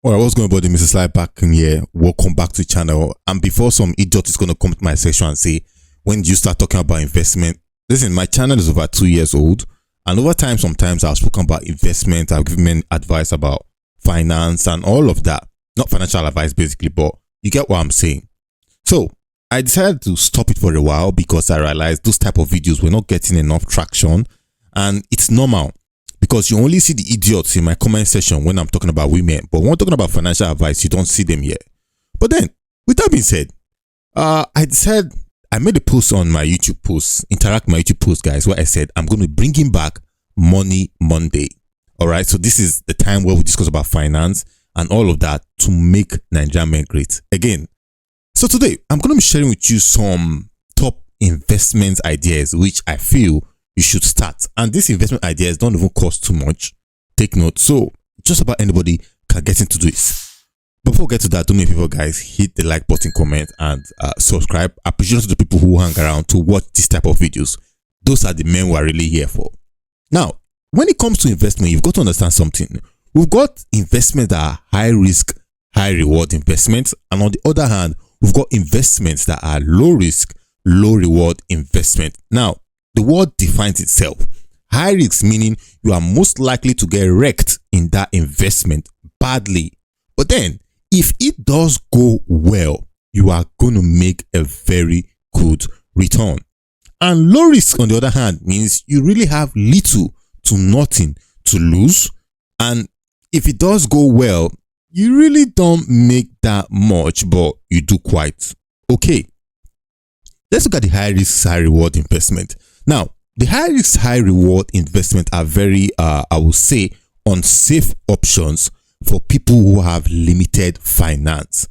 Alright, what's going on, buddy? Mrs. Sly back in here. Welcome back to the channel. And before some idiot is going to come to my section and say, when did you start talking about investment? Listen, my channel is over 2 years old. And over time, sometimes I've spoken about investment. I've given advice about finance and all of that. Not financial advice, basically, but you get what I'm saying. So, I decided to stop it for a while because I realized those type of videos were not getting enough traction. And it's normal, because you only see the idiots in my comment section when I'm talking about women. But when I'm talking about financial advice, you don't see them here. But then, with that being said, I made a post on my YouTube post, interact my YouTube post, guys, where I said I'm going to be bringing back Money Monday. All right. So this is the time where we discuss about finance and all of that to make Nigeria men great again. So today, I'm going to be sharing with you some top investment ideas, which I feel you should start. And these investment ideas don't even cost too much. Take note. So just about anybody can get into this. Before we get to that, do me a favor, guys, hit the like button, comment, and subscribe. Appreciate to the people who hang around to watch this type of videos. Those are the men we are really here for. Now, when it comes to investment, you've got to understand something. We've got investments that are high risk, high reward investments. And on the other hand, we've got investments that are low risk, low reward investment. Now, the word defines itself. High risk meaning you are most likely to get wrecked in that investment badly. But then, if it does go well, you are going to make a very good return. And low risk, on the other hand, means you really have little to nothing to lose. And if it does go well, you really don't make that much, but you do quite okay. Let's look at the high risk, high reward investment. Now, the high risk, high reward investment are very, I would say, unsafe options for people who have limited finance.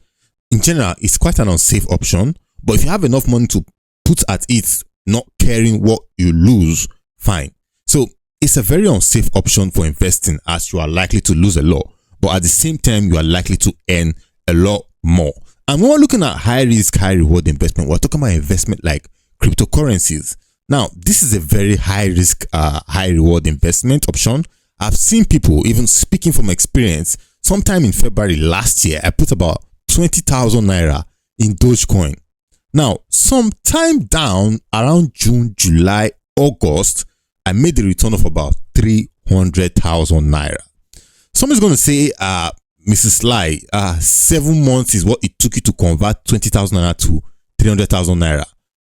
In general, it's quite an unsafe option, but if you have enough money to put at it, not caring what you lose, fine. So it's a very unsafe option for investing, as you are likely to lose a lot, but at the same time, you are likely to earn a lot more. And when we're looking at high risk, high reward investment, we're talking about investment like cryptocurrencies. Now, this is a very high risk, high reward investment option. I've seen people, even speaking from experience, sometime in February last year, I put about 20,000 naira in Dogecoin. Now, sometime down around June, July, August, I made a return of about 300,000 naira. Somebody's going to say, Mrs. Sly, 7 months is what it took you to convert 20,000 naira to 300,000 naira.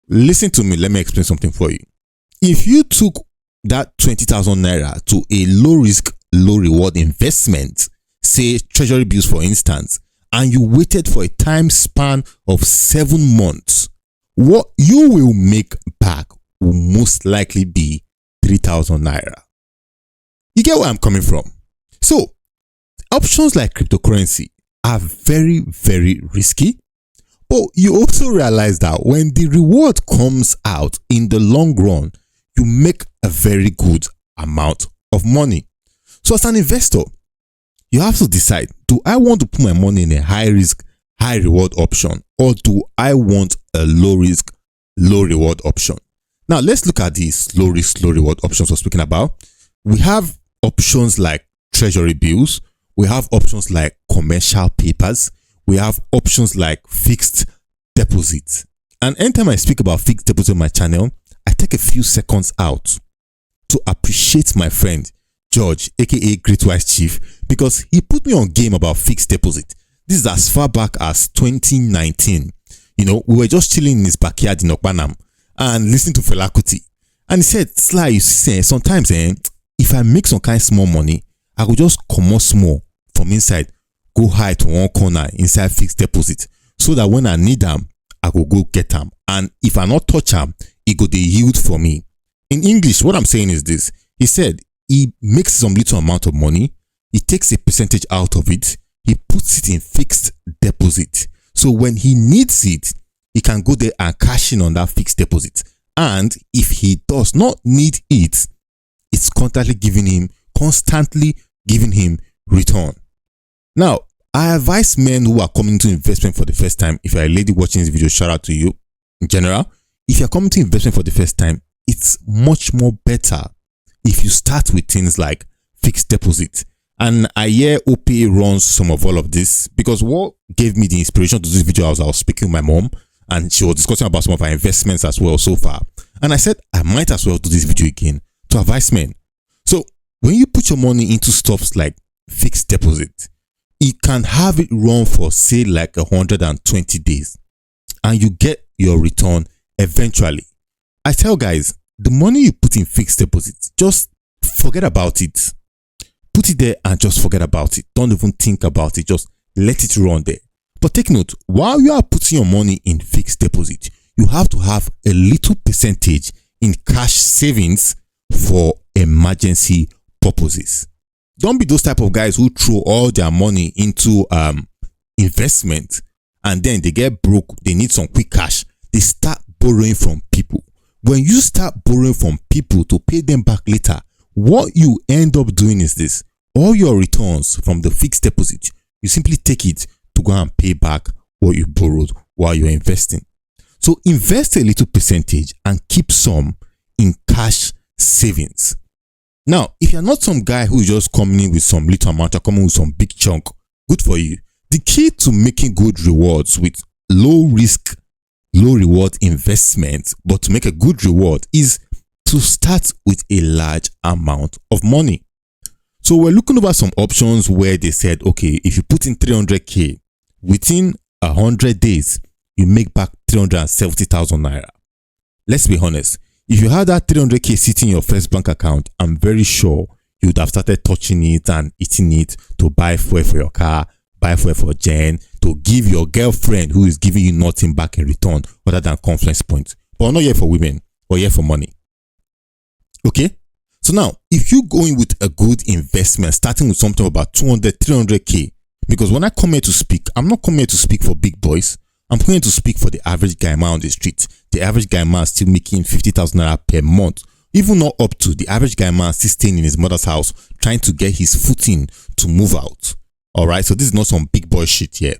Listen to me, let me explain something for you. If you took that 20,000 naira to a low risk, low reward investment, say treasury bills for instance, and you waited for a time span of 7 months, what you will make back will most likely be 3,000 naira. You get where I'm coming from? So, options like cryptocurrency are very, very risky. But you also realize that when the reward comes out in the long run, you make a very good amount of money. So as an investor, you have to decide, do I want to put my money in a high risk, high reward option, or do I want a low risk, low reward option? Now let's look at these low risk, low reward options we're speaking about. We have options like treasury bills. We have options like commercial papers. We have options like fixed deposits. And anytime I speak about fixed deposit on my channel, I take a few seconds out to appreciate my friend George, aka Great Wise Chief, because he put me on game about fixed deposit. This is as far back as 2019. You know, we were just chilling in his backyard in Okpanam and listening to Fela Kuti. And he said, Sly, you see, sometimes if I make some kind of small money, I could just come out small from inside, go hide to one corner inside fixed deposit, so that when I need them, I go get them. And if I not touch them, it go dey yield for me. In English, what I'm saying is this. He said he makes some little amount of money, he takes a percentage out of it, he puts it in fixed deposit. So when he needs it, he can go there and cash in on that fixed deposit. And if he does not need it, it's constantly giving him return. Now, I advise men who are coming to investment for the first time. If you're a lady watching this video, shout out to you. In general, if you're coming to investment for the first time, it's much more better if you start with things like fixed deposit And I hear OPA runs some of all of this, because what gave me the inspiration to do this video, I was speaking with my mom and she was discussing about some of our investments as well so far. And I said, I might as well do this video again to advise men. So when you put your money into stuffs like fixed deposit, you can have it run for say like 120 days and you get your return eventually. I tell guys, the money you put in fixed deposit, just forget about it. Put it there and just forget about it. Don't even think about it. Just let it run there. But take note, while you are putting your money in fixed deposit, you have to have a little percentage in cash savings for emergency purposes. Don't be those type of guys who throw all their money into investment and then they get broke, they need some quick cash. They start borrowing from people. When you start borrowing from people to pay them back later, what you end up doing is this: all your returns from the fixed deposit, you simply take it to go and pay back what you borrowed while you're investing. So invest a little percentage and keep some in cash savings. Now, if you're not some guy who is just coming in with some little amount, you're coming with some big chunk, good for you. The key to making good rewards with low risk, low reward investment, but to make a good reward, is to start with a large amount of money. So we're looking over some options where they said, okay, if you put in 300k, within 100 days, you make back 370,000 naira. Let's be honest. If you had that 300k sitting in your first bank account, I'm very sure you would have started touching it and eating it to buy fuel for your car, buy fuel for Jen, to give your girlfriend who is giving you nothing back in return other than conference points. But we're not here for women, we're here for money. Okay? So now, if you go in with a good investment, starting with something about 200, 300k, because when I come here to speak, I'm not coming here to speak for big boys. I'm going to speak for the average guy man on the street. The average guy man is still making 50,000 naira per month. Even not up to the average guy man still staying in his mother's house, trying to get his footing to move out. Alright, so this is not some big boy shit here.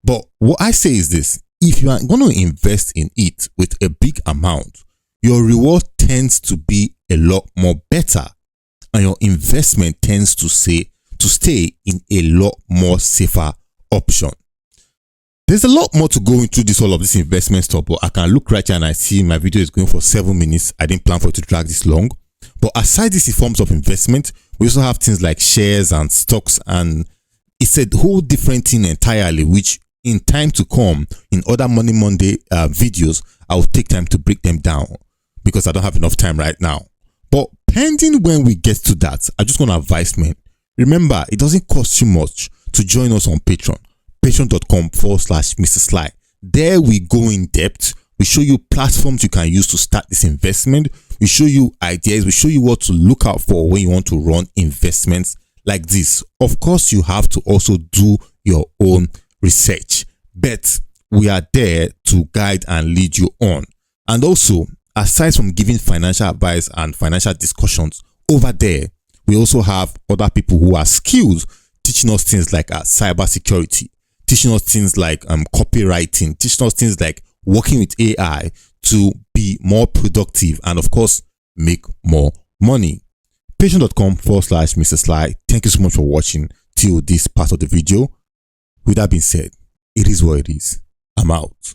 But what I say is this: if you are going to invest in it with a big amount, your reward tends to be a lot more better, and your investment tends to stay in a lot more safer option. There's a lot more to go into all of this investment stuff, but I can look right here and I see my video is going for 7 minutes. I didn't plan for it to drag this long. But aside these forms of investment, we also have things like shares and stocks, and it's a whole different thing entirely, which in time to come, in other Money Monday videos, I'll take time to break them down because I don't have enough time right now. But pending when we get to that, I just want to advise men. Remember, it doesn't cost you much to join us on Patreon. Patreon.com/Mr. Sly. There we go in depth. We show you platforms you can use to start this investment. We show you ideas. We show you what to look out for when you want to run investments like this. Of course, you have to also do your own research, but we are there to guide and lead you on. And also, aside from giving financial advice and financial discussions over there, we also have other people who are skilled teaching us things like cyber security, teaching us things like copywriting, teaching us things like working with AI to be more productive and of course make more money. Patreon.com/Mr. Sly. Thank you so much for watching till this part of the video. With that being said, it is what it is. I'm out.